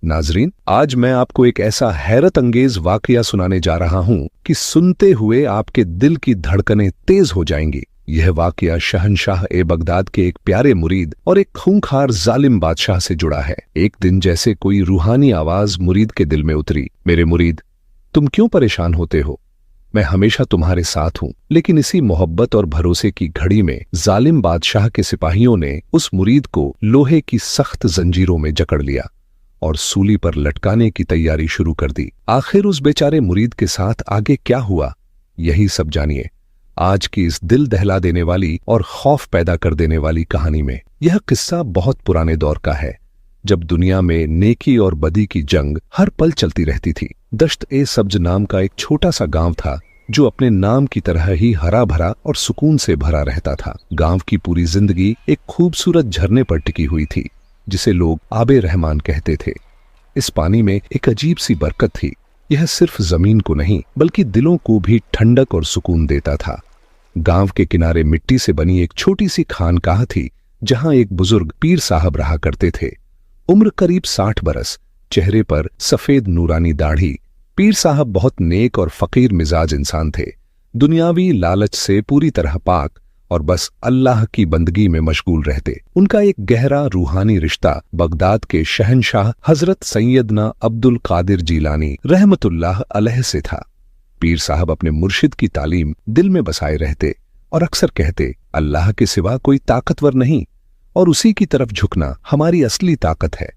नाजरीन, आज मैं आपको एक ऐसा हैरत अंगेज वाकया सुनाने जा रहा हूं कि सुनते हुए आपके दिल की धड़कनें तेज हो जाएंगी। यह वाकया शहंशाह ए बगदाद के एक प्यारे मुरीद और एक खूंखार जालिम बादशाह से जुड़ा है। एक दिन जैसे कोई रूहानी आवाज मुरीद के दिल में उतरी, मेरे मुरीद, तुम क्यों परेशान होते हो? मैं हमेशा तुम्हारे साथ हूं। लेकिन इसी मोहब्बत और भरोसे की घड़ी में जालिम बादशाह के सिपाहियों ने उस मुरीद को लोहे की सख्त जंजीरों में जकड़ लिया और सूली पर लटकाने की तैयारी शुरू कर दी। आखिर उस बेचारे मुरीद के साथ आगे क्या हुआ, यही सब जानिए आज की इस दिल दहला देने वाली और खौफ पैदा कर देने वाली कहानी में। यह किस्सा बहुत पुराने दौर का है, जब दुनिया में नेकी और बदी की जंग हर पल चलती रहती थी। दश्त ए सब्ज नाम का एक छोटा सा गांव था जो अपने नाम की तरह ही हरा भरा और सुकून से भरा रहता था। गांव की पूरी जिंदगी एक खूबसूरत झरने पर टिकी हुई थी जिसे लोग आबे रहमान कहते थे। इस पानी में एक अजीब सी बरकत थी। यह सिर्फ जमीन को नहीं बल्कि दिलों को भी ठंडक और सुकून देता था। गांव के किनारे मिट्टी से बनी एक छोटी सी खानकाह थी जहां एक बुजुर्ग पीर साहब रहा करते थे। उम्र करीब 60 बरस, चेहरे पर सफेद नूरानी दाढ़ी। पीर साहब बहुत नेक और फकीर मिजाज इंसान थे, दुनियावी लालच से पूरी तरह पाक और बस अल्लाह की बंदगी में मशगूल रहते। उनका एक गहरा रूहानी रिश्ता बगदाद के शहंशाह हजरत सैयदना अब्दुल कादिर जीलानी रहमतुल्लाह अलैह से था। पीर साहब अपने मुर्शिद की तालीम दिल में बसाए रहते और अक्सर कहते, अल्लाह के सिवा कोई ताकतवर नहीं और उसी की तरफ झुकना हमारी असली ताकत है।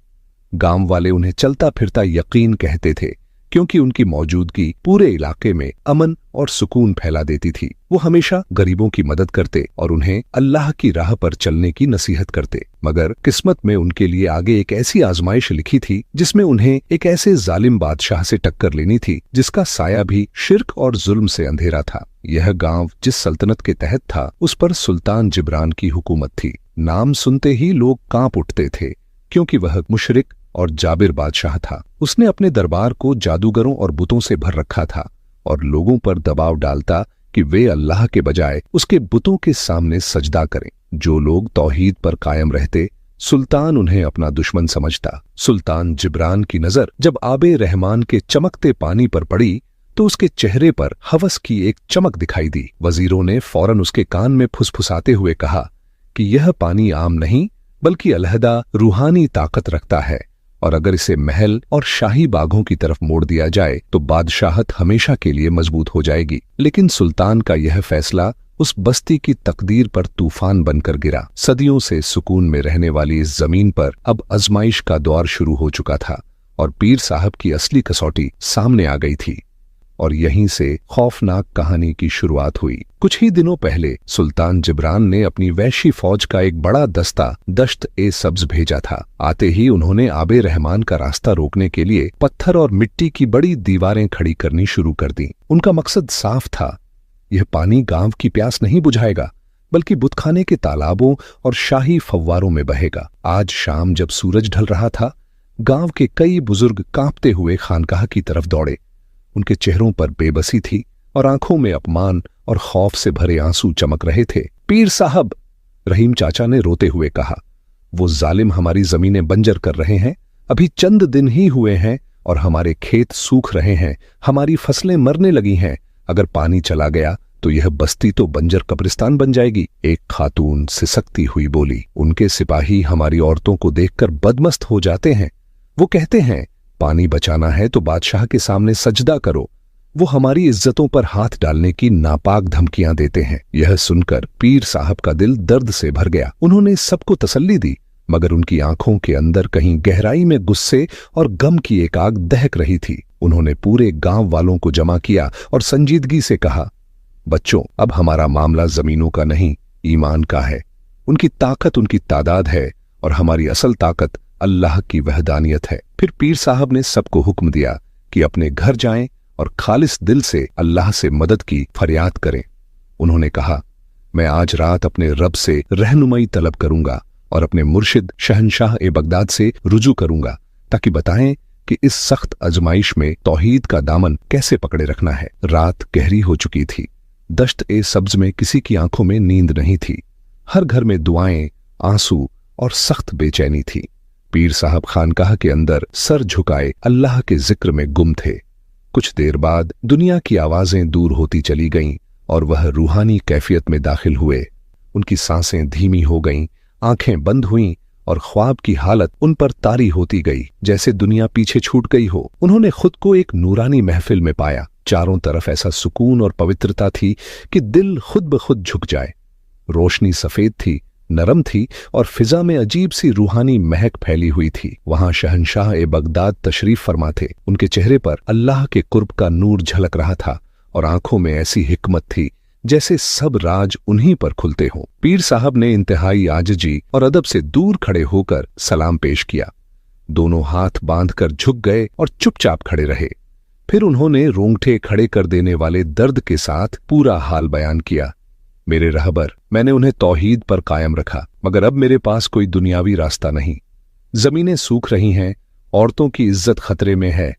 गांव वाले उन्हें चलता फिरता यकीन कहते थे क्योंकि उनकी मौजूदगी पूरे इलाके में अमन और सुकून फैला देती थी। वो हमेशा गरीबों की मदद करते और उन्हें अल्लाह की राह पर चलने की नसीहत करते। मगर किस्मत में उनके लिए आगे एक ऐसी आजमाइश लिखी थी जिसमें उन्हें एक ऐसे जालिम बादशाह से टक्कर लेनी थी जिसका साया भी शिर्क और जुल्म से अंधेरा था। यह गांव जिस सल्तनत के तहत था उस पर सुल्तान जिब्रान की हुकूमत थी। नाम सुनते ही लोग कांप उठते थे क्योंकि वह मुशरिक और जाबिर बादशाह था। उसने अपने दरबार को जादूगरों और बुतों से भर रखा था और लोगों पर दबाव डालता कि वे अल्लाह के बजाय उसके बुतों के सामने सजदा करें। जो लोग तौहीद पर कायम रहते, सुल्तान उन्हें अपना दुश्मन समझता। सुल्तान जिब्रान की नजर जब आबे रहमान के चमकते पानी पर पड़ी तो उसके चेहरे पर हवस की एक चमक दिखाई दी। वजीरों ने फौरन उसके कान में फुसफुसाते हुए कहा कि यह पानी आम नहीं बल्कि अलहदा रूहानी ताकत रखता है और अगर इसे महल और शाही बागों की तरफ मोड़ दिया जाए तो बादशाहत हमेशा के लिए मजबूत हो जाएगी। लेकिन सुल्तान का यह फैसला उस बस्ती की तकदीर पर तूफान बनकर गिरा। सदियों से सुकून में रहने वाली इस जमीन पर अब आजमाइश का दौर शुरू हो चुका था और पीर साहब की असली कसौटी सामने आ गई थी और यहीं से खौफनाक कहानी की शुरुआत हुई। कुछ ही दिनों पहले सुल्तान जिब्रान ने अपनी वैशी फौज का एक बड़ा दस्ता दश्त ए सब्ज भेजा था। आते ही उन्होंने आबे रहमान का रास्ता रोकने के लिए पत्थर और मिट्टी की बड़ी दीवारें खड़ी करनी शुरू कर दी। उनका मकसद साफ था, यह पानी गांव की प्यास नहीं बुझाएगा बल्कि बुतखाने के तालाबों और शाही फव्वारों में बहेगा। आज शाम जब सूरज ढल रहा था, गांव के कई बुजुर्ग कांपते हुए खानकाह की तरफ दौड़े। उनके चेहरों पर बेबसी थी और आंखों में अपमान और खौफ से भरे आंसू चमक रहे थे। पीर साहब, रहीम चाचा ने रोते हुए कहा, वो जालिम हमारी जमीनें बंजर कर रहे हैं। अभी चंद दिन ही हुए हैं और हमारे खेत सूख रहे हैं, हमारी फसलें मरने लगी हैं। अगर पानी चला गया तो यह बस्ती तो बंजर कब्रिस्तान बन जाएगी। एक खातून सिसकती हुई बोली, उनके सिपाही हमारी औरतों को देखकर बदमस्त हो जाते हैं। वो कहते हैं पानी बचाना है तो बादशाह के सामने सजदा करो। वो हमारी इज्जतों पर हाथ डालने की नापाक धमकियां देते हैं। यह सुनकर पीर साहब का दिल दर्द से भर गया। उन्होंने सबको तसल्ली दी मगर उनकी आंखों के अंदर कहीं गहराई में गुस्से और गम की एक आग दहक रही थी। उन्होंने पूरे गांव वालों को जमा किया और संजीदगी से कहा, बच्चों, अब हमारा मामला जमीनों का नहीं, ईमान का है। उनकी ताकत उनकी तादाद है और हमारी असल ताकत अल्लाह की वहदानियत है। फिर पीर साहब ने सबको हुक्म दिया कि अपने घर जाएं और खालिस दिल से अल्लाह से मदद की फरियाद करें। उन्होंने कहा, मैं आज रात अपने रब से रहनुमाई तलब करूंगा और अपने मुर्शिद शहंशाह ए बगदाद से रुजू करूंगा ताकि बताएं कि इस सख्त आजमाइश में तौहीद का दामन कैसे पकड़े रखना है। रात गहरी हो चुकी थी। दश्त ए सब्ज में किसी की आंखों में नींद नहीं थी। हर घर में दुआएं, आंसू और सख्त बेचैनी थी। पीर साहब खानकाह के अंदर सर झुकाए अल्लाह के जिक्र में गुम थे। कुछ देर बाद दुनिया की आवाजें दूर होती चली गईं और वह रूहानी कैफियत में दाखिल हुए। उनकी सांसें धीमी हो गईं, आंखें बंद हुईं और ख्वाब की हालत उन पर तारी होती गई, जैसे दुनिया पीछे छूट गई हो। उन्होंने खुद को एक नूरानी महफिल में पाया। चारों तरफ ऐसा सुकून और पवित्रता थी कि दिल खुद ब खुद झुक जाए। रोशनी सफेद थी, नरम थी और फिजा में अजीब सी रूहानी महक फैली हुई थी। वहां शहंशाह ए बगदाद तशरीफ फरमा थे। उनके चेहरे पर अल्लाह के कुर्ब का नूर झलक रहा था और आंखों में ऐसी हिकमत थी जैसे सब राज उन्हीं पर खुलते हों। पीर साहब ने इंतहाई आजिजी और अदब से दूर खड़े होकर सलाम पेश किया। दोनों हाथ बांधकर झुक गए और चुपचाप खड़े रहे। फिर उन्होंने रोंगटे खड़े कर देने वाले दर्द के साथ पूरा हाल बयान किया। मेरे रहबर, मैंने उन्हें तौहीद पर कायम रखा, मगर अब मेरे पास कोई दुनियावी रास्ता नहीं। जमीनें सूख रही हैं, औरतों की इज्जत खतरे में है।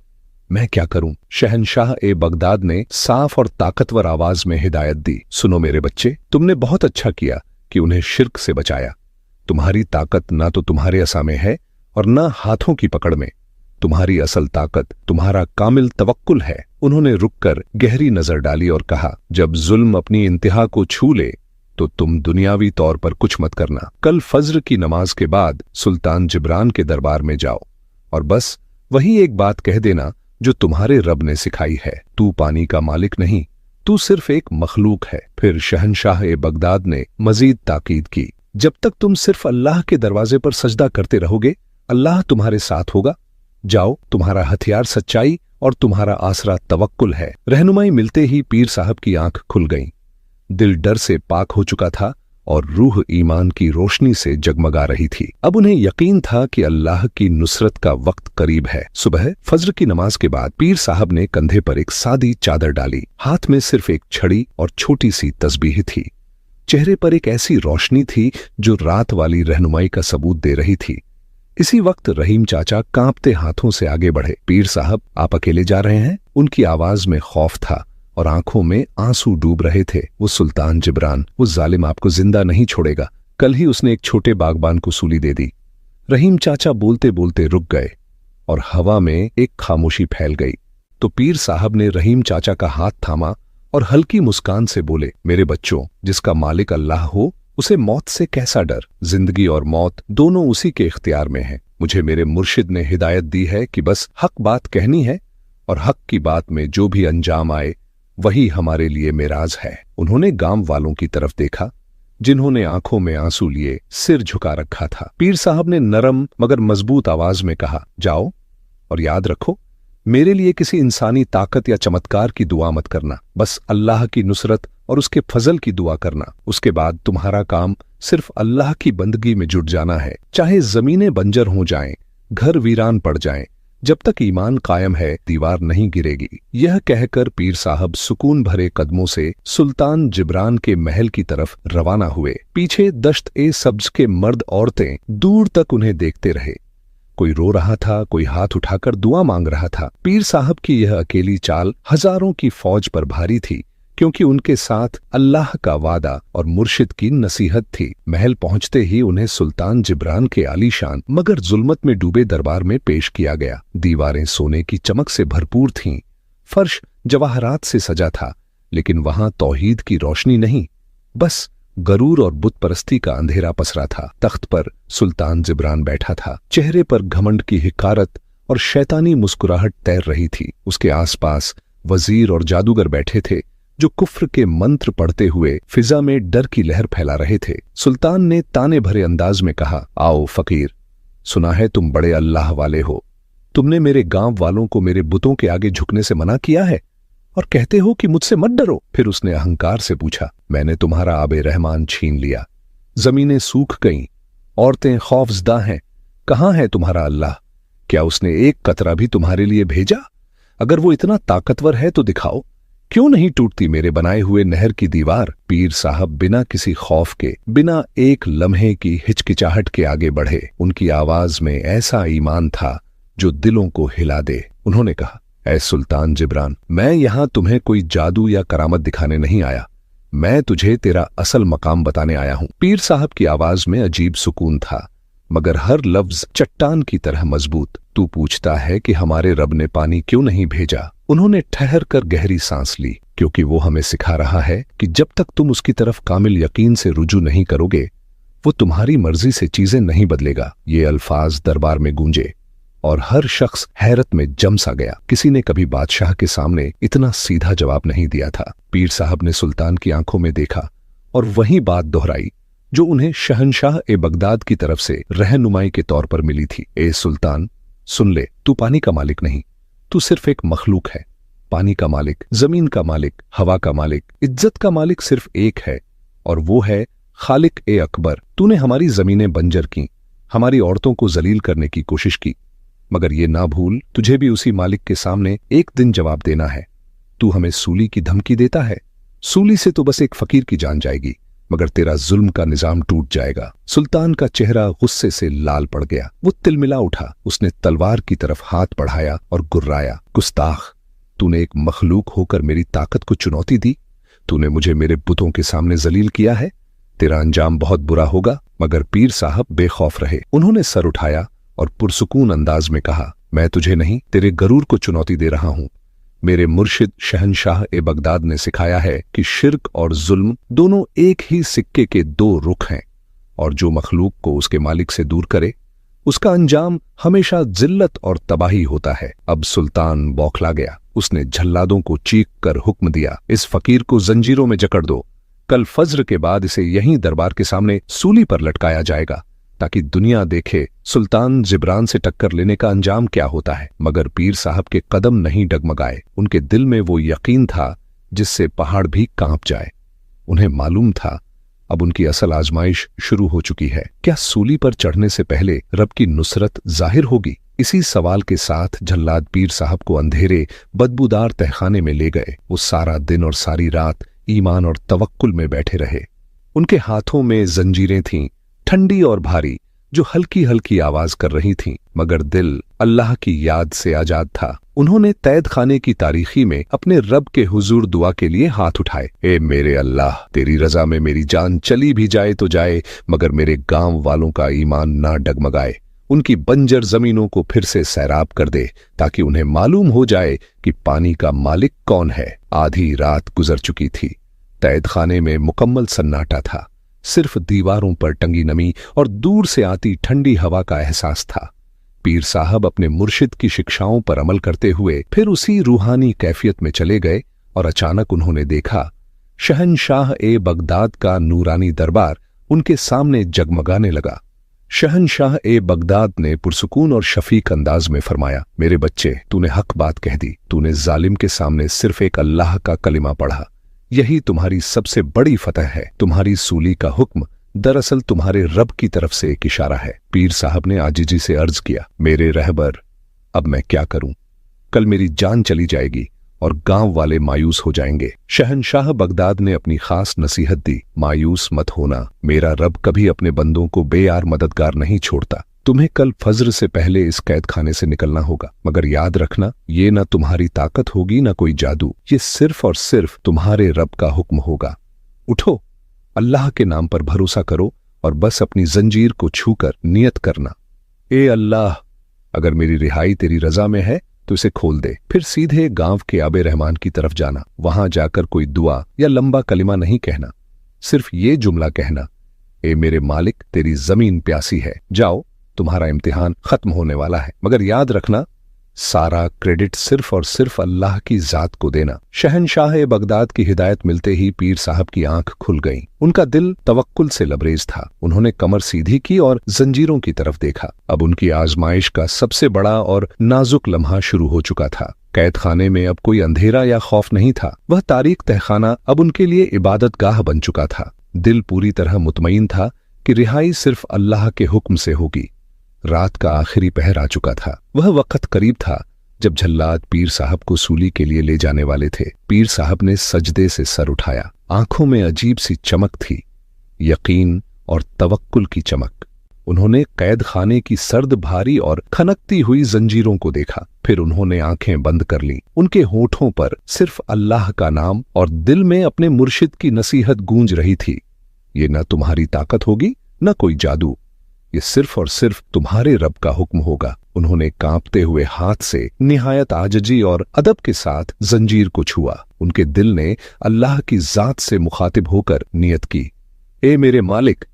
मैं क्या करूं? शहंशाह ए बगदाद ने साफ और ताकतवर आवाज में हिदायत दी। सुनो मेरे बच्चे, तुमने बहुत अच्छा किया कि उन्हें शिर्क से बचाया। तुम्हारी ताकत ना तो तुम्हारे असा में है और ना हाथों की पकड़ में। तुम्हारी असल ताकत तुम्हारा कामिल तवक्कुल है। उन्होंने रुककर गहरी नजर डाली और कहा, जब जुल्म अपनी इंतहा को छू ले तो तुम दुनियावी तौर पर कुछ मत करना। कल फज्र की नमाज के बाद सुल्तान जिब्रान के दरबार में जाओ और बस वही एक बात कह देना जो तुम्हारे रब ने सिखाई है। तू पानी का मालिक नहीं, तू सिर्फ एक मखलूक है। फिर शहंशाह ए बगदाद ने मजीद ताकीद की, जब तक तुम सिर्फ अल्लाह के दरवाजे पर सजदा करते रहोगे, अल्लाह तुम्हारे साथ होगा। जाओ, तुम्हारा हथियार सच्चाई और तुम्हारा आसरा तवक्कुल है। रहनुमाई मिलते ही पीर साहब की आंख खुल गई। दिल डर से पाक हो चुका था और रूह ईमान की रोशनी से जगमगा रही थी। अब उन्हें यकीन था कि अल्लाह की नुसरत का वक्त करीब है। सुबह फज्र की नमाज के बाद पीर साहब ने कंधे पर एक सादी चादर डाली। हाथ में सिर्फ एक छड़ी और छोटी सी तस्बीह थी। चेहरे पर एक ऐसी रोशनी थी जो रात वाली रहनुमाई का सबूत दे रही थी। इसी वक्त रहीम चाचा कांपते हाथों से आगे बढ़े। पीर साहब, आप अकेले जा रहे हैं? उनकी आवाज में खौफ था और आंखों में आंसू डूब रहे थे। वो सुल्तान जिब्रान, वो जालिम आपको जिंदा नहीं छोड़ेगा। कल ही उसने एक छोटे बागबान को सूली दे दी। रहीम चाचा बोलते बोलते रुक गए और हवा में एक खामोशी फैल गई। तो पीर साहब ने रहीम चाचा का हाथ थामा और हल्की मुस्कान से बोले, मेरे बच्चों, जिसका मालिक अल्लाह हो उसे मौत से कैसा डर? जिंदगी और मौत दोनों उसी के इख्तियार में हैं। मुझे मेरे मुर्शिद ने हिदायत दी है कि बस हक बात कहनी है और हक की बात में जो भी अंजाम आए वही हमारे लिए मेराज है। उन्होंने गांव वालों की तरफ देखा जिन्होंने आंखों में आंसू लिए सिर झुका रखा था। पीर साहब ने नरम मगर मजबूत आवाज में कहा, जाओ और याद रखो, मेरे लिए किसी इंसानी ताकत या चमत्कार की दुआ मत करना। बस अल्लाह की नुसरत और उसके फजल की दुआ करना। उसके बाद तुम्हारा काम सिर्फ अल्लाह की बंदगी में जुट जाना है। चाहे जमीनें बंजर हो जाएं, घर वीरान पड़ जाएं, जब तक ईमान कायम है दीवार नहीं गिरेगी। यह कहकर पीर साहब सुकून भरे कदमों से सुल्तान जिब्रान के महल की तरफ रवाना हुए। पीछे दश्त ए सब्ज के मर्द औरतें दूर तक उन्हें देखते रहे। कोई रो रहा था, कोई हाथ उठाकर दुआ मांग रहा था। पीर साहब की यह अकेली चाल हजारों की फौज पर भारी थी, क्योंकि उनके साथ अल्लाह का वादा और मुर्शिद की नसीहत थी। महल पहुंचते ही उन्हें सुल्तान जिब्रान के आलीशान मगर जुल्मत में डूबे दरबार में पेश किया गया। दीवारें सोने की चमक से भरपूर थीं, फर्श जवाहरात से सजा था, लेकिन वहां तौहीद की रोशनी नहीं, बस गरूर और बुत परस्ती का अंधेरा पसरा था। तख्त पर सुल्तान जिब्रान बैठा था। चेहरे पर घमंड की हिकारत और शैतानी मुस्कुराहट तैर रही थी। उसके आसपास वजीर और जादूगर बैठे थे जो कुफ्र के मंत्र पढ़ते हुए फिजा में डर की लहर फैला रहे थे। सुल्तान ने ताने भरे अंदाज में कहा, आओ फकीर, सुना है तुम बड़े अल्लाह वाले हो। तुमने मेरे गांव वालों को मेरे बुतों के आगे झुकने से मना किया है और कहते हो कि मुझसे मत डरो। फिर उसने अहंकार से पूछा, मैंने तुम्हारा आबे रहमान छीन लिया, जमीनें सूख गईं, औरतें खौफजदा हैं, कहां है तुम्हारा अल्लाह? क्या उसने एक कतरा भी तुम्हारे लिए भेजा? अगर वो इतना ताकतवर है तो दिखाओ, क्यों नहीं टूटती मेरे बनाए हुए नहर की दीवार? पीर साहब बिना किसी खौफ के, बिना एक लम्हे की हिचकिचाहट के आगे बढ़े। उनकी आवाज में ऐसा ईमान था जो दिलों को हिला दे। उन्होंने कहा, ऐ सुल्तान जिब्रान, मैं यहां तुम्हें कोई जादू या करामत दिखाने नहीं आया, मैं तुझे तेरा असल मकाम बताने आया हूं। पीर साहब की आवाज में अजीब सुकून था, मगर हर लफ्ज चट्टान की तरह मजबूत। तू पूछता है कि हमारे रब ने पानी क्यों नहीं भेजा। उन्होंने ठहर कर गहरी सांस ली, क्योंकि वो हमें सिखा रहा है कि जब तक तुम उसकी तरफ कामिल यकीन से रुजू नहीं करोगे, वो तुम्हारी मर्जी से चीजें नहीं बदलेगा। ये अल्फाज दरबार में गूंजे और हर शख्स हैरत में जम सा गया। किसी ने कभी बादशाह के सामने इतना सीधा जवाब नहीं दिया था। पीर साहब ने सुल्तान की आंखों में देखा और वही बात दोहराई जो उन्हें शहंशाह ए बगदाद की तरफ से रहनुमाई के तौर पर मिली थी। ए सुल्तान, सुन ले, तू पानी का मालिक नहीं, तू सिर्फ एक मखलूक है। पानी का मालिक, जमीन का मालिक, हवा का मालिक, इज्जत का मालिक सिर्फ एक है, और वो है खालिक ए अकबर। तूने हमारी जमीनें बंजर की, हमारी औरतों को जलील करने की कोशिश की, मगर ये ना भूल, तुझे भी उसी मालिक के सामने एक दिन जवाब देना है। तू हमें सूली की धमकी देता है। सूली से तो बस एक फकीर की जान जाएगी, मगर तेरा जुल्म का निजाम टूट जाएगा। सुल्तान का चेहरा गुस्से से लाल पड़ गया। वो तिलमिला उठा। उसने तलवार की तरफ हाथ बढ़ाया और गुर्राया, गुस्ताख, तूने एक मखलूक होकर मेरी ताकत को चुनौती दी। तूने मुझे मेरे बुतों के सामने जलील किया है। तेरा अंजाम बहुत बुरा होगा। मगर पीर साहब बेखौफ रहे। उन्होंने सर उठाया और पुरसुकून अंदाज में कहा, मैं तुझे नहीं, तेरे गरूर को चुनौती दे रहा हूं। मेरे मुर्शिद शहंशाह ए बगदाद ने सिखाया है कि शिर्क और जुल्म दोनों एक ही सिक्के के दो रुख हैं, और जो मखलूक को उसके मालिक से दूर करे, उसका अंजाम हमेशा जिल्लत और तबाही होता है। अब सुल्तान बौखला गया। उसने झल्लादों को चीख कर हुक्म दिया, इस फकीर को जंजीरों में जकड़ दो। कल फज्र के बाद इसे यहीं दरबार के सामने सूली पर लटकाया जाएगा, ताकि दुनिया देखे सुल्तान जिब्रान से टक्कर लेने का अंजाम क्या होता है। मगर पीर साहब के कदम नहीं डगमगाए। उनके दिल में वो यकीन था जिससे पहाड़ भी कांप जाए। उन्हें मालूम था अब उनकी असल आजमाइश शुरू हो चुकी है। क्या सूली पर चढ़ने से पहले रब की नुसरत जाहिर होगी? इसी सवाल के साथ जल्लाद पीर साहब को अंधेरे बदबूदार तहखाने में ले गए। वो सारा दिन और सारी रात ईमान और तवक्कुल में बैठे रहे। उनके हाथों में जंजीरें थीं, ठंडी और भारी, जो हल्की हल्की आवाज कर रही थीं, मगर दिल अल्लाह की याद से आजाद था। उन्होंने तैद खाने की तारीखी में अपने रब के हुजूर दुआ के लिए हाथ उठाए। ए मेरे अल्लाह, तेरी रजा में मेरी जान चली भी जाए तो जाए, मगर मेरे गांव वालों का ईमान ना डगमगाए। उनकी बंजर जमीनों को फिर से सैराब कर दे, ताकि उन्हें मालूम हो जाए कि पानी का मालिक कौन है। आधी रात गुजर चुकी थी। तैद खाने में मुकम्मल सन्नाटा था। सिर्फ दीवारों पर टंगी नमी और दूर से आती ठंडी हवा का एहसास था। पीर साहब अपने मुर्शिद की शिक्षाओं पर अमल करते हुए फिर उसी रूहानी कैफियत में चले गए, और अचानक उन्होंने देखा शहंशाह ए बगदाद का नूरानी दरबार उनके सामने जगमगाने लगा। शहंशाह ए बगदाद ने पुरसुकून और शफीक अंदाज में फरमाया, मेरे बच्चे, तूने हक बात कह दी। तूने जालिम के सामने सिर्फ एक अल्लाह का कलिमा पढ़ा। यही तुम्हारी सबसे बड़ी फतह है। तुम्हारी सूली का हुक्म दरअसल तुम्हारे रब की तरफ से एक इशारा है। पीर साहब ने आजिजी से अर्ज किया, मेरे रहबर, अब मैं क्या करूं? कल मेरी जान चली जाएगी और गांव वाले मायूस हो जाएंगे। शहंशाह बगदाद ने अपनी खास नसीहत दी, मायूस मत होना। मेरा रब कभी अपने बंदों को बेयार मददगार नहीं छोड़ता। तुम्हें कल फज्र से पहले इस कैद खाने से निकलना होगा, मगर याद रखना, ये ना तुम्हारी ताकत होगी ना कोई जादू। ये सिर्फ और सिर्फ तुम्हारे रब का हुक्म होगा। उठो, अल्लाह के नाम पर भरोसा करो और बस अपनी जंजीर को छूकर नियत करना, ए अल्लाह, अगर मेरी रिहाई तेरी रजा में है तो इसे खोल दे। फिर सीधे गांव के आबे रहमान की तरफ जाना। वहां जाकर कोई दुआ या लंबा कलिमा नहीं कहना, सिर्फ ये जुमला कहना, ए मेरे मालिक, तेरी जमीन प्यासी है। जाओ, तुम्हारा इम्तिहान खत्म होने वाला है। मगर याद रखना, सारा क्रेडिट सिर्फ और सिर्फ अल्लाह की जात को देना। शहंशाह ए बगदाद की हिदायत मिलते ही पीर साहब की आंख खुल गई। उनका दिल तवक्कुल से लबरेज था। उन्होंने कमर सीधी की और जंजीरों की तरफ देखा। अब उनकी आजमाइश का सबसे बड़ा और नाजुक लम्हा शुरू हो चुका था। कैद खाने में अब कोई अंधेरा या खौफ नहीं था। वह तारीक तहखाना अब उनके लिए इबादत गाह बन चुका था। दिल पूरी तरह मुतमईन था कि रिहाई सिर्फ अल्लाह के हुक्म से होगी। रात का आखिरी पहर आ चुका था। वह वक्त करीब था जब झल्लाद पीर साहब को सूली के लिए ले जाने वाले थे। पीर साहब ने सजदे से सर उठाया। आंखों में अजीब सी चमक थी, यकीन और तवक्कुल की चमक। उन्होंने कैद खाने की सर्द भारी और खनकती हुई जंजीरों को देखा। फिर उन्होंने आंखें बंद कर लीं। उनके होठों पर सिर्फ अल्लाह का नाम और दिल में अपने मुर्शिद की नसीहत गूंज रही थी, ये न तुम्हारी ताकत होगी न कोई जादू। ये सिर्फ और सिर्फ तुम्हारे रब का हुक्म होगा। उन्होंने कांपते हुए हाथ से निहायत आजजी और अदब के साथ जंजीर को छुआ। उनके दिल ने अल्लाह की जात से मुखातिब होकर नियत की, ए मेरे मालिक,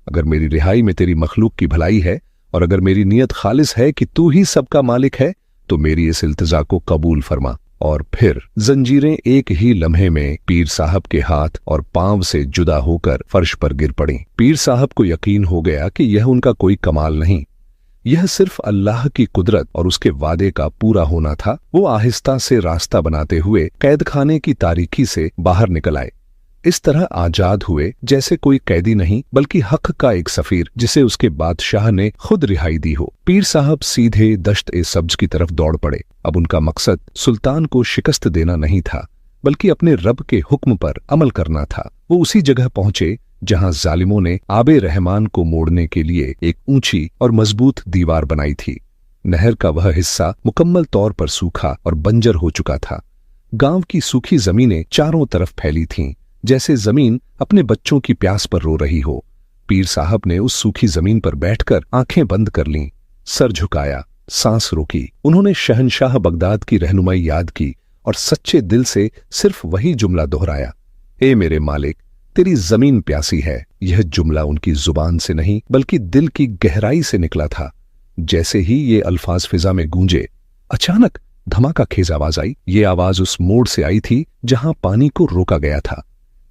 अगर मेरी रिहाई में तेरी मखलूक की भलाई है और अगर मेरी नियत खालिस है कि तू ही सबका मालिक है तो मेरी इस इल्तिजा को कबूल फरमा। और फिर जंजीरें एक ही लम्हे में पीर साहब के हाथ और पांव से जुदा होकर फर्श पर गिर पड़ी। पीर साहब को यकीन हो गया कि यह उनका कोई कमाल नहीं, यह सिर्फ अल्लाह की कुदरत और उसके वादे का पूरा होना था। वो आहिस्ता से रास्ता बनाते हुए कैदखाने की तारीकी से बाहर निकल आए। इस तरह आजाद हुए जैसे कोई कैदी नहीं बल्कि हक का एक सफीर जिसे उसके बादशाह ने खुद रिहाई दी हो। पीर साहब सीधे दश्त ए सब्ज की तरफ दौड़ पड़े। अब उनका मकसद सुल्तान को शिकस्त देना नहीं था बल्कि अपने रब के हुक्म पर अमल करना था। वो उसी जगह पहुंचे जहां जालिमों ने आबे रहमान को मोड़ने के लिए एक ऊंची और मजबूत दीवार बनाई थी। नहर का वह हिस्सा मुकम्मल तौर पर सूखा और बंजर हो चुका था। गांव की सूखी जमीनें चारों तरफ फैली थीं, जैसे जमीन अपने बच्चों की प्यास पर रो रही हो। पीर साहब ने उस सूखी जमीन पर बैठकर आंखें बंद कर लीं, सर झुकाया, सांस रोकी। उन्होंने शहंशाह बगदाद की रहनुमाई याद की और सच्चे दिल से सिर्फ वही जुमला दोहराया, ए मेरे मालिक, तेरी जमीन प्यासी है। यह जुमला उनकी जुबान से नहीं बल्कि दिल की गहराई से निकला था। जैसे ही ये अल्फाज फिजा में गूंजे, अचानक धमाका खेज आवाज आई। ये आवाज उस मोड़ से आई थी जहां पानी को रोका गया था।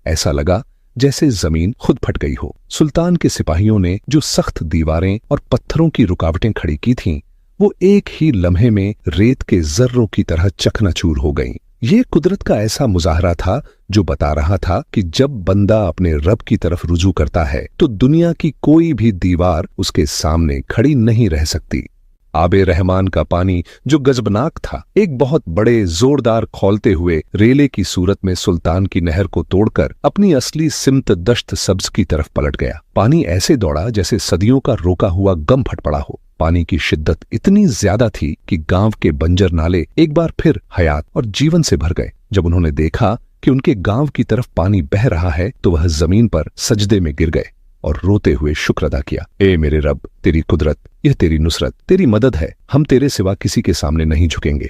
ऐसा लगा जैसे जमीन खुद फट गई हो। सुल्तान के सिपाहियों ने जो सख्त दीवारें और पत्थरों की रुकावटें खड़ी की थीं, वो एक ही लम्हे में रेत के जर्रों की तरह चकनाचूर हो गईं। ये कुदरत का ऐसा मुजाहरा था जो बता रहा था कि जब बंदा अपने रब की तरफ रुजू करता है तो दुनिया की कोई भी दीवार उसके सामने खड़ी नहीं रह सकती। आबे रहमान का पानी जो गजबनाक था, एक बहुत बड़े जोरदार खौलते हुए रेले की सूरत में सुल्तान की नहर को तोड़कर अपनी असली सिमत दश्त सब्ज की तरफ पलट गया। पानी ऐसे दौड़ा जैसे सदियों का रोका हुआ गम फट पड़ा हो। पानी की शिद्दत इतनी ज्यादा थी कि गांव के बंजर नाले एक बार फिर हयात और जीवन से भर गए। जब उन्होंने देखा कि उनके गांव की तरफ पानी बह रहा है तो वह जमीन पर सजदे में गिर गए और रोते हुए शुक्र अदा किया, ए मेरे रब, तेरी कुदरत, यह तेरी नुसरत, तेरी मदद है। हम तेरे सिवा किसी के सामने नहीं झुकेंगे।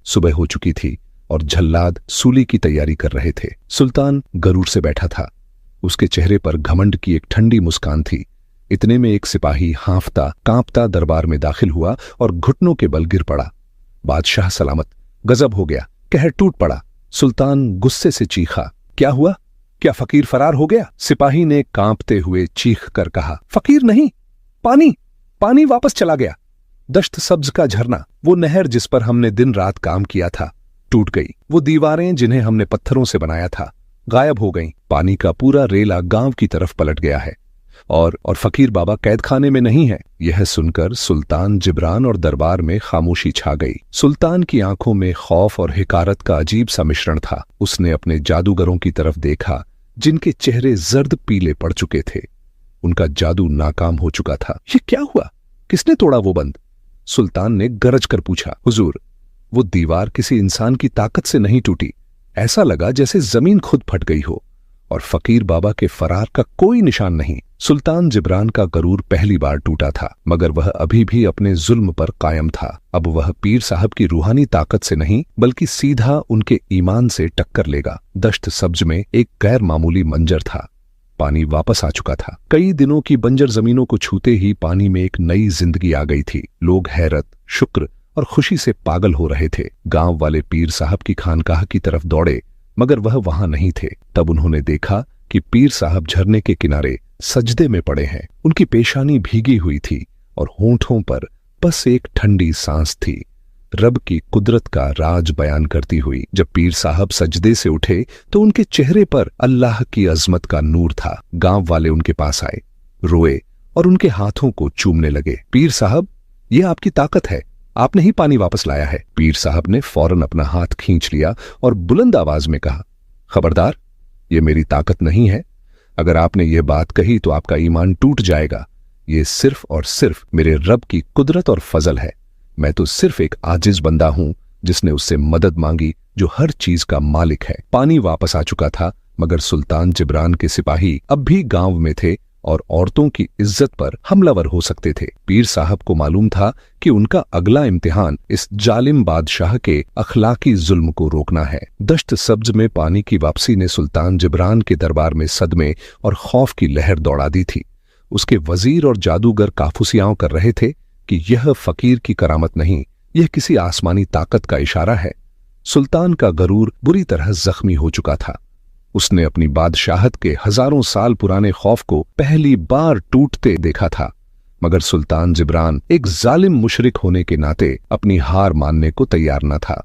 सुबह हो चुकी थी और झल्लाद सूली की तैयारी कर रहे थे। सुल्तान गरूर से बैठा था। उसके चेहरे पर घमंड की एक ठंडी मुस्कान थी। इतने में एक सिपाही हांफता कांपता दरबार में दाखिल हुआ और घुटनों के बल गिर पड़ा। बादशाह सलामत, गजब हो गया, कहर टूट पड़ा। सुल्तान गुस्से से चीखा, क्या हुआ? क्या फकीर फरार हो गया? सिपाही ने कांपते हुए चीख कर कहा, फकीर नहीं, पानी, पानी वापस चला गया। दश्त सब्ज का झरना, वो नहर जिस पर हमने दिन रात काम किया था, टूट गई। वो दीवारें जिन्हें हमने पत्थरों से बनाया था, गायब हो गईं। पानी का पूरा रेला गांव की तरफ पलट गया है और फकीर बाबा कैदखाने में नहीं है। यह सुनकर सुल्तान जिब्रान और दरबार में खामोशी छा गई। सुल्तान की आंखों में खौफ और हिकारत का अजीब सा मिश्रण था। उसने अपने जादूगरों की तरफ देखा जिनके चेहरे जर्द पीले पड़ चुके थे। उनका जादू नाकाम हो चुका था। ये क्या हुआ? किसने तोड़ा वो बंद? सुल्तान ने गरज कर पूछा, हुजूर, वो दीवार किसी इंसान की ताकत से नहीं टूटी। ऐसा लगा जैसे जमीन खुद फट गई हो और फकीर बाबा के फरार का कोई निशान नहीं। सुल्तान जिब्रान का गरूर पहली बार टूटा था, मगर वह अभी भी अपने जुल्म पर कायम था। अब वह पीर साहब की रूहानी ताकत से नहीं बल्कि सीधा उनके ईमान से टक्कर लेगा। दश्त सब्ज में एक गैर मामूली मंजर था। पानी वापस आ चुका था। कई दिनों की बंजर जमीनों को छूते ही पानी में एक नई जिंदगी आ गई थी। लोग हैरत, शुक्र और खुशी से पागल हो रहे थे। गांव वाले पीर साहब की खानकाह की तरफ दौड़े, मगर वह वहां नहीं थे। तब उन्होंने देखा कि पीर साहब झरने के किनारे सजदे में पड़े हैं। उनकी पेशानी भीगी हुई थी और होंठों पर बस एक ठंडी सांस थी, रब की कुदरत का राज बयान करती हुई। जब पीर साहब सजदे से उठे तो उनके चेहरे पर अल्लाह की अजमत का नूर था। गांव वाले उनके पास आए, रोए और उनके हाथों को चूमने लगे। पीर साहब, ये आपकी ताकत है, आपने ही पानी वापस लाया है। पीर साहब ने फौरन अपना हाथ खींच लिया और बुलंद आवाज में कहा, खबरदार, ये मेरी ताकत नहीं है। अगर आपने ये बात कही तो आपका ईमान टूट जाएगा। ये सिर्फ और सिर्फ मेरे रब की कुदरत और फजल है। मैं तो सिर्फ एक आजिज बंदा हूं जिसने उससे मदद मांगी जो हर चीज का मालिक है। पानी वापस आ चुका था, मगर सुल्तान जिब्रान के सिपाही अब भी गांव में थे और औरतों की इज्जत पर हमलावर हो सकते थे। पीर साहब को मालूम था कि उनका अगला इम्तिहान इस जालिम बादशाह के अखलाकी जुल्म को रोकना है। दश्त सब्ज में पानी की वापसी ने सुल्तान जिब्रान के दरबार में सदमे और खौफ की लहर दौड़ा दी थी। उसके वजीर और जादूगर काफुसियां कर रहे थे कि यह फकीर की करामत नहीं, यह किसी आसमानी ताकत का इशारा है। सुल्तान का गरूर बुरी तरह जख्मी हो चुका था। उसने अपनी बादशाहत के हजारों साल पुराने खौफ को पहली बार टूटते देखा था, मगर सुल्तान जिब्रान एक जालिम मुशरिक होने के नाते अपनी हार मानने को तैयार न था।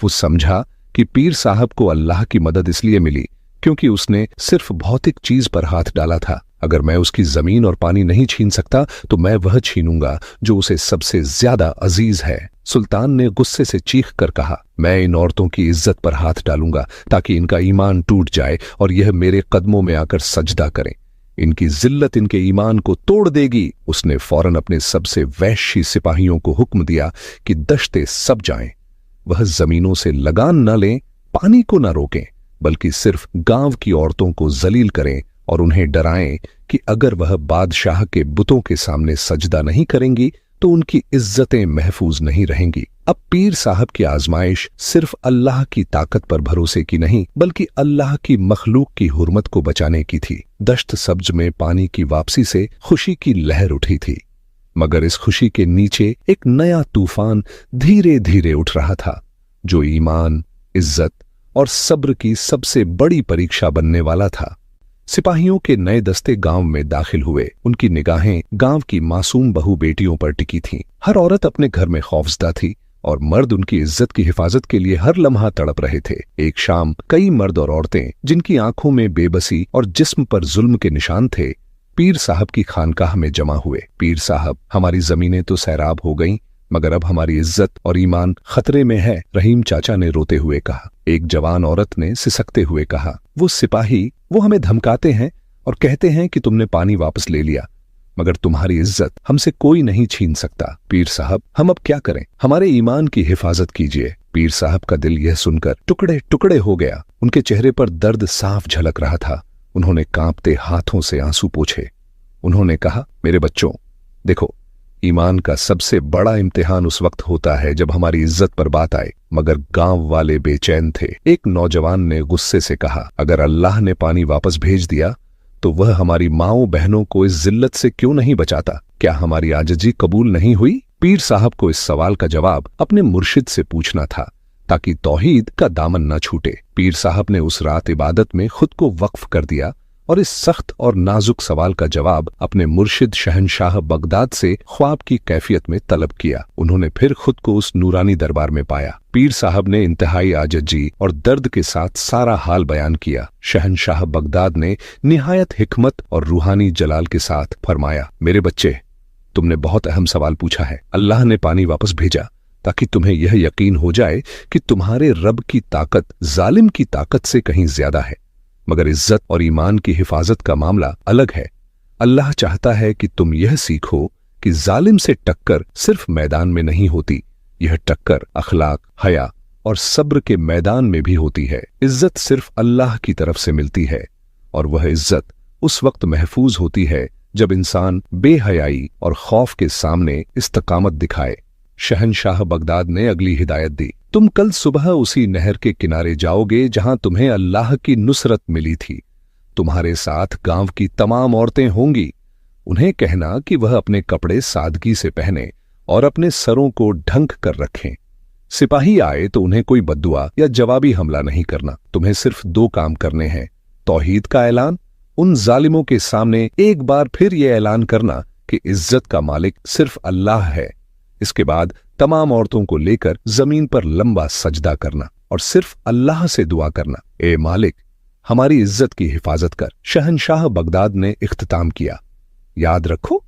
वो समझा कि पीर साहब को अल्लाह की मदद इसलिए मिली क्योंकि उसने सिर्फ भौतिक चीज पर हाथ डाला था। अगर मैं उसकी जमीन और पानी नहीं छीन सकता तो मैं वह छीनूंगा जो उसे सबसे ज्यादा अजीज है। सुल्तान ने गुस्से से चीख कर कहा, मैं इन औरतों की इज्जत पर हाथ डालूंगा ताकि इनका ईमान टूट जाए और यह मेरे कदमों में आकर सजदा करें। इनकी जिल्लत इनके ईमान को तोड़ देगी। उसने फौरन अपने सबसे वहशी सिपाहियों को हुक्म दिया कि दश्ते सब जाएं। वह जमीनों से लगान न लें, पानी को न रोकें, बल्कि सिर्फ गांव की औरतों को जलील करें और उन्हें डराएं कि अगर वह बादशाह के बुतों के सामने सजदा नहीं करेंगी तो उनकी इज्जतें महफूज नहीं रहेंगी। अब पीर साहब की आजमाइश सिर्फ अल्लाह की ताकत पर भरोसे की नहीं, बल्कि अल्लाह की मखलूक की हुर्मत को बचाने की थी। दश्त सब्ज में पानी की वापसी से खुशी की लहर उठी थी, मगर इस खुशी के नीचे एक नया तूफान धीरे धीरे उठ रहा था, जो ईमान, इज्जत और सब्र की सबसे बड़ी परीक्षा बनने वाला था। सिपाहियों के नए दस्ते गांव में दाखिल हुए। उनकी निगाहें गांव की मासूम बहू बेटियों पर टिकी थीं। हर औरत अपने घर में खौफजदा थी और मर्द उनकी इज्जत की हिफाजत के लिए हर लम्हा तड़प रहे थे। एक शाम कई मर्द और औरतें, जिनकी आंखों में बेबसी और जिस्म पर जुल्म के निशान थे, पीर साहब की खानकाह में जमा हुए। पीर साहब, हमारी जमीनें तो सैराब हो गईं, मगर अब हमारी इज्जत और ईमान खतरे में है, रहीम चाचा ने रोते हुए कहा। एक जवान औरत ने सिसकते हुए कहा, वो सिपाही, वो हमें धमकाते हैं और कहते हैं कि तुमने पानी वापस ले लिया, मगर तुम्हारी इज्जत हमसे कोई नहीं छीन सकता। पीर साहब, हम अब क्या करें? हमारे ईमान की हिफाजत कीजिए। पीर साहब का दिल यह सुनकर टुकड़े टुकड़े हो गया। उनके चेहरे पर दर्द साफ झलक रहा था। उन्होंने कांपते हाथों से आंसू पोंछे। उन्होंने कहा, मेरे बच्चों, देखो, ईमान का सबसे बड़ा इम्तिहान उस वक्त होता है जब हमारी इज्जत पर बात आए। मगर गांव वाले बेचैन थे। एक नौजवान ने गुस्से से कहा, अगर अल्लाह ने पानी वापस भेज दिया तो वह हमारी माओ बहनों को इस जिल्लत से क्यों नहीं बचाता? क्या हमारी आजिज़ी कबूल नहीं हुई? पीर साहब को इस सवाल का जवाब अपने मुर्शिद से पूछना था ताकि तौहीद का दामन न छूटे। पीर साहब ने उस रात इबादत में खुद को वक्फ कर दिया और इस सख्त और नाजुक सवाल का जवाब अपने मुर्शिद शहनशाह बगदाद से ख्वाब की कैफियत में तलब किया। उन्होंने फिर खुद को उस नूरानी दरबार में पाया। पीर साहब ने इंतहाई आजिज़ी और दर्द के साथ सारा हाल बयान किया। शहनशाह बगदाद ने निहायत हिकमत और रूहानी जलाल के साथ फरमाया, मेरे बच्चे, तुमने बहुत अहम सवाल पूछा है। अल्लाह ने पानी वापस भेजा ताकि तुम्हें यह यकीन हो जाए कि तुम्हारे रब की ताकत जालिम की ताकत से कहीं ज्यादा है। मगर इज्जत और ईमान की हिफाजत का मामला अलग है। अल्लाह चाहता है कि तुम यह सीखो कि जालिम से टक्कर सिर्फ मैदान में नहीं होती, यह टक्कर अखलाक, हया और सब्र के मैदान में भी होती है। इज्जत सिर्फ अल्लाह की तरफ से मिलती है और वह इज्जत उस वक्त महफूज होती है जब इंसान बेहयाई और खौफ के सामने इस्तकामत दिखाए। शहनशाह बगदाद ने अगली हिदायत दी, तुम कल सुबह उसी नहर के किनारे जाओगे जहां तुम्हें अल्लाह की नुसरत मिली थी। तुम्हारे साथ गांव की तमाम औरतें होंगी। उन्हें कहना कि वह अपने कपड़े सादगी से पहने और अपने सरों को ढंक कर रखें। सिपाही आए तो उन्हें कोई बद्दुआ या जवाबी हमला नहीं करना। तुम्हें सिर्फ 2 काम करने हैं, तौहीद का ऐलान, उन जालिमों के सामने एक बार फिर यह ऐलान करना कि इज्जत का मालिक सिर्फ अल्लाह है। इसके बाद तमाम औरतों को लेकर जमीन पर लंबा सजदा करना और सिर्फ अल्लाह से दुआ करना, ए मालिक, हमारी इज्जत की हिफाजत कर। शहनशाह बगदाद ने इख्तिताम किया, याद रखो,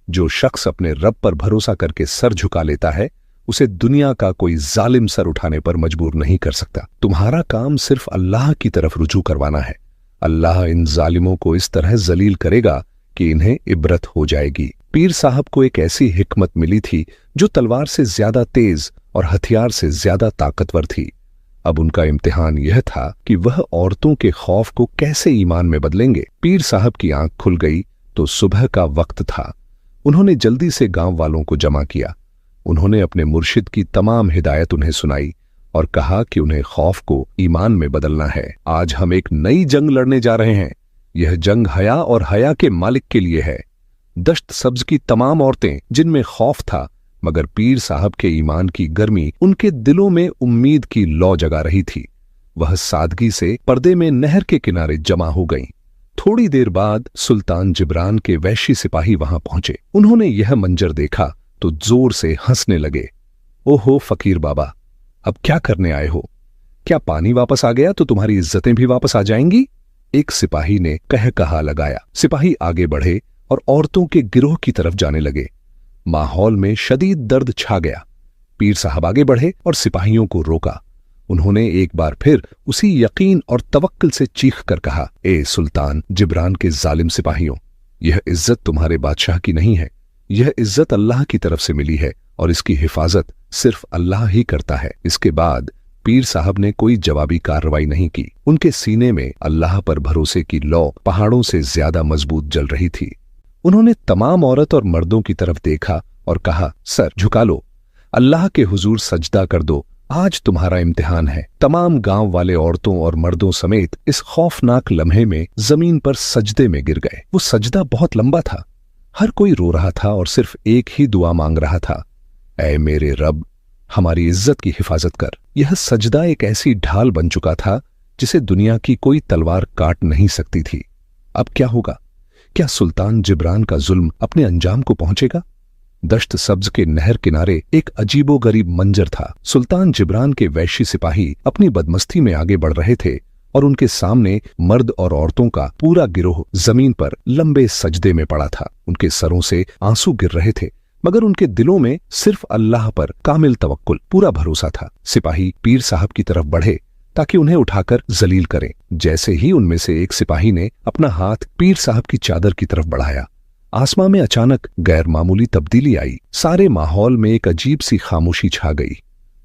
जो शख्स अपने रब पर भरोसा करके सर झुका लेता है, उसे दुनिया का कोई जालिम सर उठाने पर मजबूर नहीं कर सकता। तुम्हारा काम सिर्फ अल्लाह की तरफ रुजू करवाना है। अल्लाह इन जालिमों को इस तरह जलील करेगा कि इन्हें इबरत हो जाएगी। पीर साहब को एक ऐसी हिकमत मिली थी जो तलवार से ज्यादा तेज और हथियार से ज्यादा ताकतवर थी। अब उनका इम्तिहान यह था कि वह औरतों के खौफ को कैसे ईमान में बदलेंगे। पीर साहब की आंख खुल गई तो सुबह का वक्त था। उन्होंने जल्दी से गांव वालों को जमा किया। उन्होंने अपने मुर्शिद की तमाम हिदायत उन्हें सुनाई और कहा कि उन्हें खौफ को ईमान में बदलना है। आज हम एक नई जंग लड़ने जा रहे हैं। यह जंग हया और हया के मालिक के लिए है। दश्त सब्ज की तमाम औरतें जिनमें खौफ था, मगर पीर साहब के ईमान की गर्मी उनके दिलों में उम्मीद की लौ जगा रही थी। वह सादगी से पर्दे में नहर के किनारे जमा हो गईं। थोड़ी देर बाद सुल्तान जिब्रान के वैशी सिपाही वहां पहुंचे। उन्होंने यह मंजर देखा तो जोर से हंसने लगे। ओहो फकीर बाबा, अब क्या करने आए हो? क्या पानी वापस आ गया तो तुम्हारी इज्जतें भी वापस आ जाएंगी? एक सिपाही ने कहा लगाया। सिपाही आगे बढ़े और औरतों के गिरोह की तरफ जाने लगे। माहौल में शदीद दर्द छा गया। पीर साहब आगे बढ़े और सिपाहियों को रोका। उन्होंने एक बार फिर उसी यकीन और तवक्कुल से चीख कर कहा, ए सुल्तान जिब्रान के जालिम सिपाहियों, यह इज्जत तुम्हारे बादशाह की नहीं है। यह इज्जत अल्लाह की तरफ से मिली है और इसकी हिफाजत सिर्फ अल्लाह ही करता है। इसके बाद पीर साहब ने कोई जवाबी कार्रवाई नहीं की। उनके सीने में अल्लाह पर भरोसे की लौ पहाड़ों से ज्यादा मजबूत जल रही थी। उन्होंने तमाम औरत और मर्दों की तरफ देखा और कहा, सर झुका लो, अल्लाह के हुजूर सजदा कर दो, आज तुम्हारा इम्तिहान है। तमाम गांव वाले औरतों और मर्दों समेत इस खौफनाक लम्हे में जमीन पर सजदे में गिर गए। वो सजदा बहुत लंबा था। हर कोई रो रहा था और सिर्फ एक ही दुआ मांग रहा था, ऐ मेरे रब, हमारी इज्जत की हिफाजत कर। यह सजदा एक ऐसी ढाल बन चुका था जिसे दुनिया की कोई तलवार काट नहीं सकती थी। अब क्या होगा? क्या सुल्तान जिब्रान का जुल्म अपने अंजाम को पहुंचेगा? दश्त सब्ज के नहर किनारे एक अजीबोगरीब मंजर था। सुल्तान जिब्रान के वैशी सिपाही अपनी बदमस्ती में आगे बढ़ रहे थे और उनके सामने मर्द और औरतों का पूरा गिरोह जमीन पर लंबे सजदे में पड़ा था। उनके सरों से आंसू गिर रहे थे, मगर उनके दिलों में सिर्फ अल्लाह पर कामिल तवक्कुल, पूरा भरोसा था। सिपाही पीर साहब की तरफ बढ़े ताकि उन्हें उठाकर जलील करें। जैसे ही उनमें से एक सिपाही ने अपना हाथ पीर साहब की चादर की तरफ बढ़ाया, आसमान में अचानक गैर मामूली तब्दीली आई। सारे माहौल में एक अजीब सी खामोशी छा गई।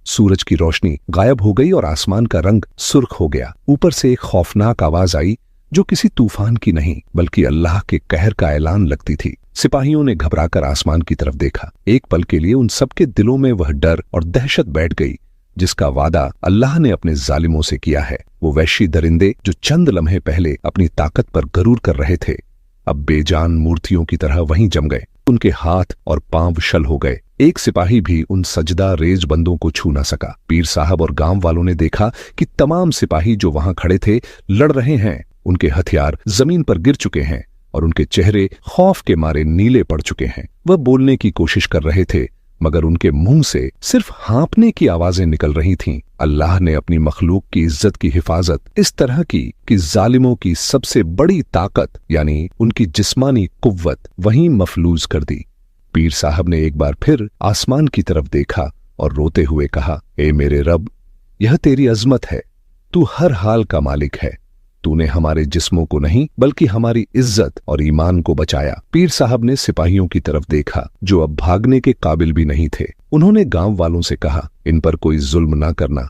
सूरज की रोशनी गायब हो गई और आसमान का रंग सुर्ख हो गया। ऊपर से एक खौफनाक आवाज आई जो किसी तूफान की नहीं बल्कि अल्लाह के कहर का ऐलान लगती थी। सिपाहियों ने घबराकर आसमान की तरफ देखा। एक पल के लिए उन सबके दिलों में वह डर और दहशत बैठ गई जिसका वादा अल्लाह ने अपने जालिमों से किया है। वो वैशी दरिंदे जो चंद लम्हे पहले अपनी ताकत पर गरूर कर रहे थे, अब बेजान मूर्तियों की तरह वहीं जम गए। उनके हाथ और पांव शल हो गए। एक सिपाही भी उन सजदा रेज बंदों को छू ना सका। पीर साहब और गांव वालों ने देखा कि तमाम सिपाही जो वहां खड़े थे लड़ रहे हैं। उनके हथियार जमीन पर गिर चुके हैं और उनके चेहरे खौफ के मारे नीले पड़ चुके हैं। वह बोलने की कोशिश कर रहे थे, मगर उनके मुंह से सिर्फ हाँपने की आवाजें निकल रही थीं। अल्लाह ने अपनी मखलूक की इज्जत की हिफाजत इस तरह की कि जालिमों की सबसे बड़ी ताकत यानी उनकी जिस्मानी कुव्वत वहीं मफलूज कर दी। पीर साहब ने एक बार फिर आसमान की तरफ देखा और रोते हुए कहा, ए मेरे रब, यह तेरी अजमत है, तू हर हाल का मालिक है। तूने हमारे जिस्मों को नहीं बल्कि हमारी इज्जत और ईमान को बचाया। पीर साहब ने सिपाहियों की तरफ देखा जो अब भागने के काबिल भी नहीं थे। उन्होंने गांव वालों से कहा, इन पर कोई जुल्म ना करना,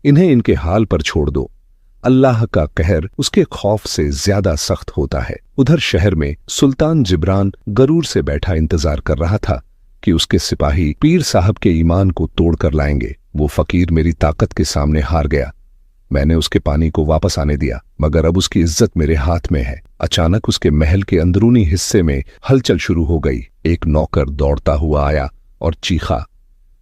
इन्हें इनके हाल पर छोड़ दो। अल्लाह का कहर उसके खौफ से ज्यादा सख्त होता है। उधर शहर में सुल्तान जिब्रान गरूर से बैठा इंतजार कर रहा था कि उसके सिपाही पीर साहब के ईमान को तोड़ कर लाएंगे। वो फकीर मेरी ताकत के सामने हार गया। मैंने उसके पानी को वापस आने दिया, मगर अब उसकी इज्जत मेरे हाथ में है। अचानक उसके महल के अंदरूनी हिस्से में हलचल शुरू हो गई। एक नौकर दौड़ता हुआ आया और चीखा,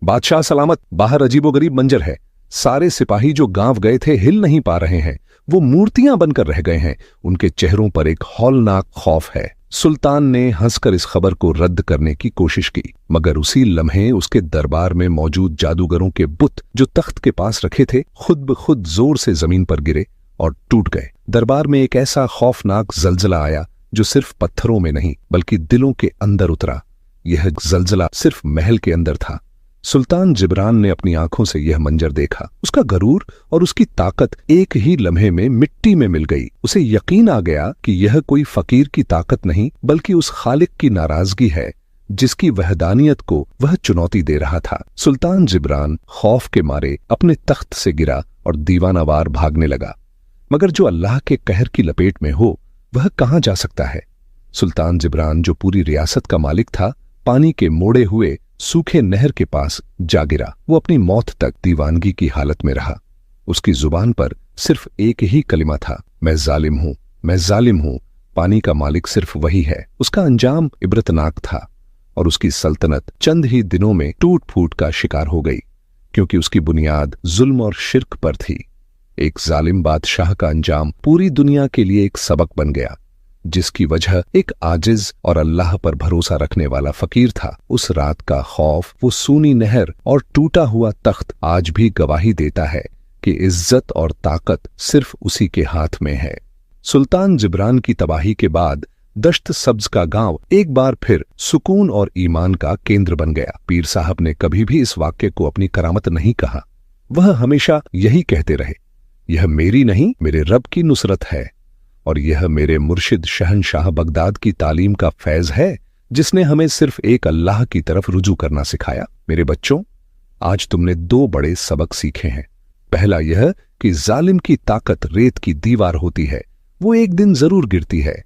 बादशाह सलामत, बाहर अजीबोगरीब मंजर है। सारे सिपाही जो गांव गए थे हिल नहीं पा रहे हैं, वो मूर्तियां बनकर रह गए हैं। उनके चेहरों पर एक हौलनाक खौफ है। सुल्तान ने हंसकर इस खबर को रद्द करने की कोशिश की, मगर उसी लम्हे उसके दरबार में मौजूद जादूगरों के बुत जो तख्त के पास रखे थे खुद ब खुद जोर से जमीन पर गिरे और टूट गए। दरबार में एक ऐसा खौफनाक जलजला आया जो सिर्फ पत्थरों में नहीं बल्कि दिलों के अंदर उतरा। यह जलजला सिर्फ महल के अंदर था। सुल्तान जिब्रान ने अपनी आंखों से यह मंजर देखा। उसका गरूर और उसकी ताकत एक ही लम्हे में मिट्टी में मिल गई। उसे यकीन आ गया कि यह कोई फकीर की ताकत नहीं बल्कि उस खालिक की नाराजगी है जिसकी वहदानियत को वह चुनौती दे रहा था। सुल्तान जिब्रान खौफ के मारे अपने तख्त से गिरा और दीवानावार भागने लगा। मगर जो अल्लाह के कहर की लपेट में हो वह कहाँ जा सकता है? सुल्तान जिब्रान, जो पूरी रियासत का मालिक था, पानी के मोड़े हुए सूखे नहर के पास जा गिरा। वो अपनी मौत तक दीवानगी की हालत में रहा। उसकी जुबान पर सिर्फ एक ही कलिमा था, मैं जालिम हूं, मैं जालिम हूं। पानी का मालिक सिर्फ वही है। उसका अंजाम इबरतनाक था और उसकी सल्तनत चंद ही दिनों में टूट फूट का शिकार हो गई, क्योंकि उसकी बुनियाद जुल्म और शिर्क पर थी। एक जालिम बादशाह का अंजाम पूरी दुनिया के लिए एक सबक बन गया, जिसकी वजह एक आजिज और अल्लाह पर भरोसा रखने वाला फकीर था। उस रात का खौफ, वो सूनी नहर और टूटा हुआ तख्त आज भी गवाही देता है कि इज्जत और ताकत सिर्फ उसी के हाथ में है। सुल्तान जिब्रान की तबाही के बाद दश्त सब्ज का गांव एक बार फिर सुकून और ईमान का केंद्र बन गया। पीर साहब ने कभी भी इस वाक्य को अपनी करामत नहीं कहा। वह हमेशा यही कहते रहे, यह मेरी नहीं, मेरे रब की नुसरत है, और यह मेरे मुर्शिद शहनशाह बगदाद की तालीम का फैज है, जिसने हमें सिर्फ एक अल्लाह की तरफ रुजू करना सिखाया। मेरे बच्चों, आज तुमने 2 बड़े सबक सीखे हैं। पहला यह कि जालिम की ताकत रेत की दीवार होती है, वो एक दिन जरूर गिरती है।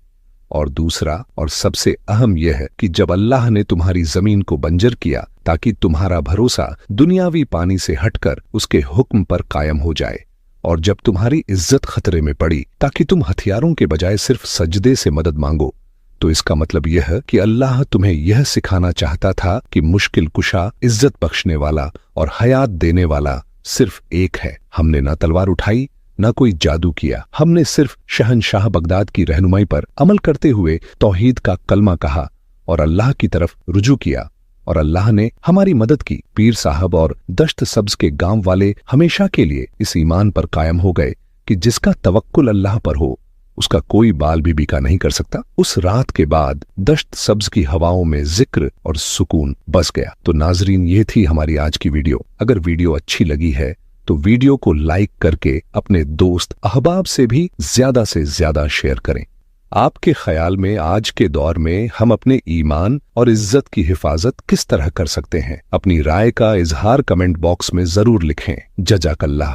और दूसरा और सबसे अहम यह है कि जब अल्लाह ने तुम्हारी जमीन को बंजर किया ताकि तुम्हारा भरोसा दुनियावी पानी से हटकर उसके हुक्म पर कायम हो जाए, और जब तुम्हारी इज्जत खतरे में पड़ी ताकि तुम हथियारों के बजाय सिर्फ सजदे से मदद मांगो, तो इसका मतलब यह है कि अल्लाह तुम्हें यह सिखाना चाहता था कि मुश्किल कुशा, इज्जत बख्शने वाला और हयात देने वाला सिर्फ एक है। हमने ना तलवार उठाई, ना कोई जादू किया। हमने सिर्फ शहनशाह बगदाद की रहनुमाई पर अमल करते हुए तौहीद का कलमा कहा और अल्लाह की तरफ रुजू किया, और अल्लाह ने हमारी मदद की। पीर साहब और दश्त सब्ज के गांव वाले हमेशा के लिए इस ईमान पर कायम हो गए कि जिसका तवक्कुल अल्लाह पर हो, उसका कोई बाल भी बीका नहीं कर सकता। उस रात के बाद दश्त सब्ज की हवाओं में जिक्र और सुकून बस गया। तो नाजरीन, ये थी हमारी आज की वीडियो। अगर वीडियो अच्छी लगी है तो वीडियो को लाइक करके अपने दोस्त अहबाब से भी ज्यादा से ज्यादा शेयर करें। आपके ख्याल में आज के दौर में हम अपने ईमान और इज्जत की हिफाजत किस तरह कर सकते हैं? अपनी राय का इजहार कमेंट बॉक्स में जरूर लिखें। जज़ाकल्लाह।